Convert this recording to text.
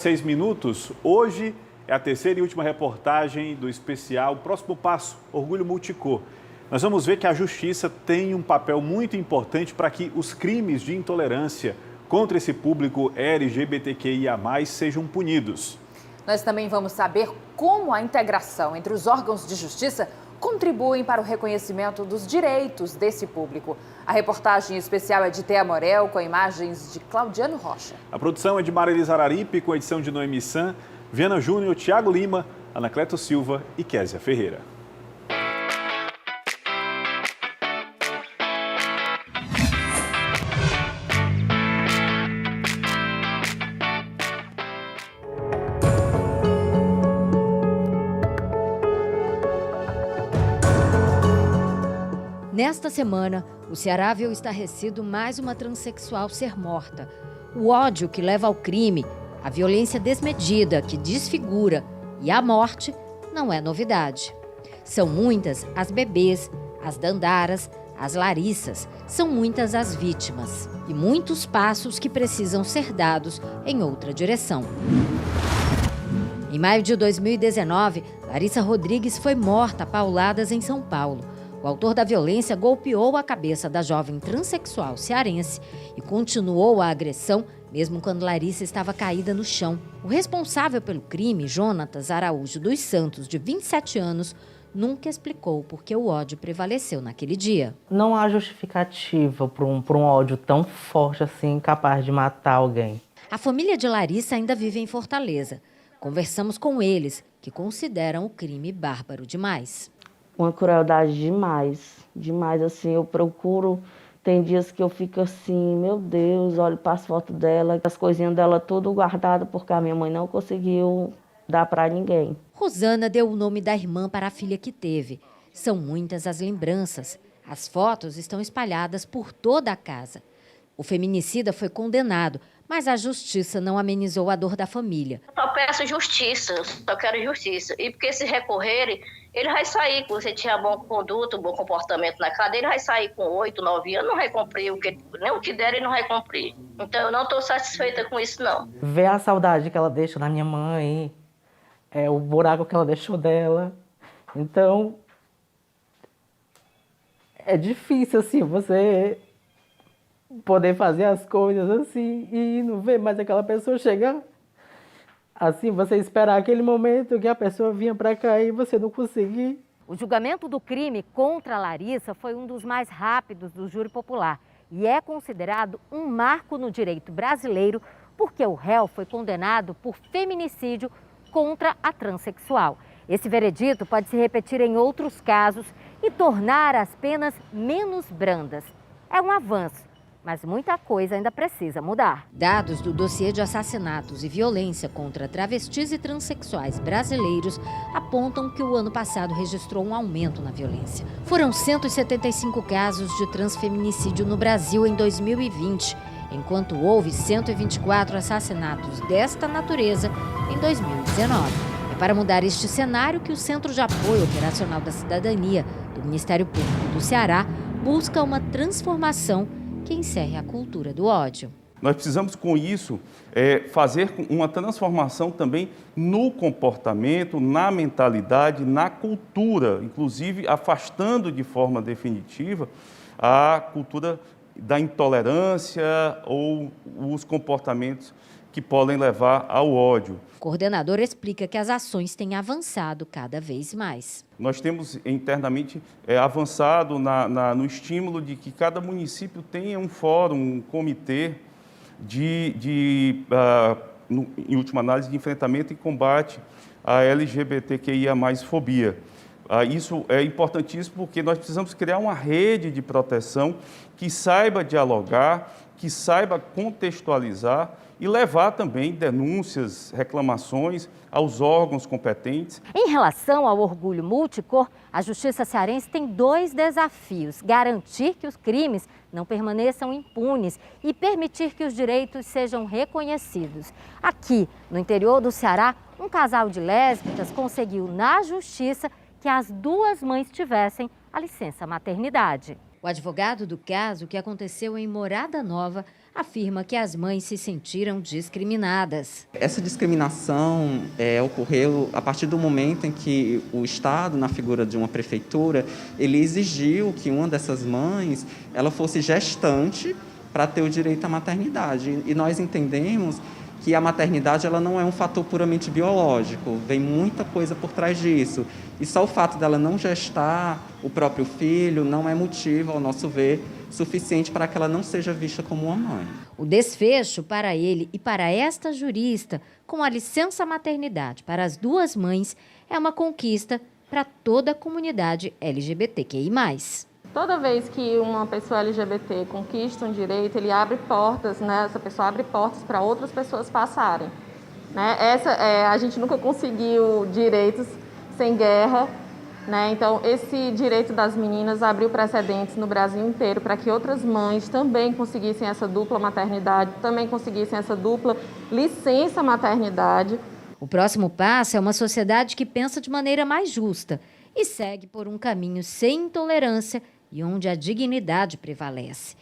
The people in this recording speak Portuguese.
6 minutos. Hoje é a terceira e última reportagem do especial Próximo Passo, Orgulho Multicor. Nós vamos ver que a justiça tem um papel muito importante para que os crimes de intolerância contra esse público LGBTQIA+, sejam punidos. Nós também vamos saber como a integração entre os órgãos de justiça contribuem para o reconhecimento dos direitos desse público. A reportagem especial é de Thea Morel, com imagens de Claudiano Rocha. A produção é de Marelisa Araripe, com edição de Noemi San, Viana Júnior, Thiago Lima, Anacleto Silva e Késia Ferreira. Nesta semana, o Ceará viu estarrecido mais uma transexual ser morta. O ódio que leva ao crime, a violência desmedida que desfigura e a morte não é novidade. São muitas as bebês, as Dandaras, as Larissas, são muitas as vítimas e muitos passos que precisam ser dados em outra direção. Em maio de 2019, Larissa Rodrigues foi morta a pauladas em São Paulo. O autor da violência golpeou a cabeça da jovem transexual cearense e continuou a agressão mesmo quando Larissa estava caída no chão. O responsável pelo crime, Jonatas Araújo dos Santos, de 27 anos, nunca explicou por que o ódio prevaleceu naquele dia. Não há justificativa para um ódio tão forte assim, capaz de matar alguém. A família de Larissa ainda vive em Fortaleza. Conversamos com eles, que consideram o crime bárbaro demais. Uma crueldade demais, assim, eu procuro, tem dias que eu fico assim, meu Deus, olho para as fotos dela, as coisinhas dela tudo guardado porque a minha mãe não conseguiu dar para ninguém. Rosana deu o nome da irmã para a filha que teve. São muitas as lembranças. As fotos estão espalhadas por toda a casa. O feminicida foi condenado, mas a justiça não amenizou a dor da família. Só peço justiça, só quero justiça. E porque se recorrerem, ele vai sair, se você tinha bom conduto, bom comportamento na cadeia, ele vai sair com 8, 9 anos, não vai cumprir nem o que der, ele não vai cumprir. Então eu não estou satisfeita com isso, não. Ver a saudade que ela deixa na minha mãe, o buraco que ela deixou dela. Então, é difícil, assim, você poder fazer as coisas assim e não ver mais aquela pessoa chegar. Assim, você esperar aquele momento que a pessoa vinha para cá e você não conseguir. O julgamento do crime contra a Larissa foi um dos mais rápidos do júri popular e é considerado um marco no direito brasileiro porque o réu foi condenado por feminicídio contra a transexual. Esse veredito pode se repetir em outros casos e tornar as penas menos brandas. É um avanço, mas muita coisa ainda precisa mudar. Dados do dossiê de assassinatos e violência contra travestis e transexuais brasileiros apontam que o ano passado registrou um aumento na violência. Foram 175 casos de transfeminicídio no Brasil em 2020, enquanto houve 124 assassinatos desta natureza em 2019. É para mudar este cenário que o Centro de Apoio Operacional da Cidadania do Ministério Público do Ceará busca uma transformação que encerre a cultura do ódio. Nós precisamos, com isso, fazer uma transformação também no comportamento, na mentalidade, na cultura, inclusive afastando de forma definitiva a cultura da intolerância ou os comportamentos que podem levar ao ódio. O coordenador explica que as ações têm avançado cada vez mais. Nós temos internamente avançado no estímulo de que cada município tenha um fórum, um comitê em última análise, de enfrentamento e combate à LGBTQIA+ fobia. Isso é importantíssimo porque nós precisamos criar uma rede de proteção que saiba dialogar, que saiba contextualizar e levar também denúncias, reclamações aos órgãos competentes. Em relação ao orgulho multicor, a Justiça cearense tem 2 desafios: garantir que os crimes não permaneçam impunes e permitir que os direitos sejam reconhecidos. Aqui, no interior do Ceará, um casal de lésbicas conseguiu na Justiça que as 2 mães tivessem a licença maternidade. O advogado do caso, que aconteceu em Morada Nova, afirma que as mães se sentiram discriminadas. Essa discriminação ocorreu a partir do momento em que o Estado, na figura de uma prefeitura, ele exigiu que uma dessas mães ela fosse gestante para ter o direito à maternidade. E nós entendemos que a maternidade ela não é um fator puramente biológico, vem muita coisa por trás disso. E só o fato dela não gestar o próprio filho não é motivo, ao nosso ver, suficiente para que ela não seja vista como uma mãe. O desfecho para ele e para esta jurista, com a licença maternidade para as duas mães, é uma conquista para toda a comunidade LGBTQI+. Toda vez que uma pessoa LGBT conquista um direito, ele abre portas, né? Essa pessoa abre portas para outras pessoas passarem. Né? A gente nunca conseguiu direitos sem guerra, né? Então, esse direito das meninas abriu precedentes no Brasil inteiro para que outras mães também conseguissem essa dupla maternidade, também conseguissem essa dupla licença maternidade. O próximo passo é uma sociedade que pensa de maneira mais justa e segue por um caminho sem intolerância e onde a dignidade prevalece.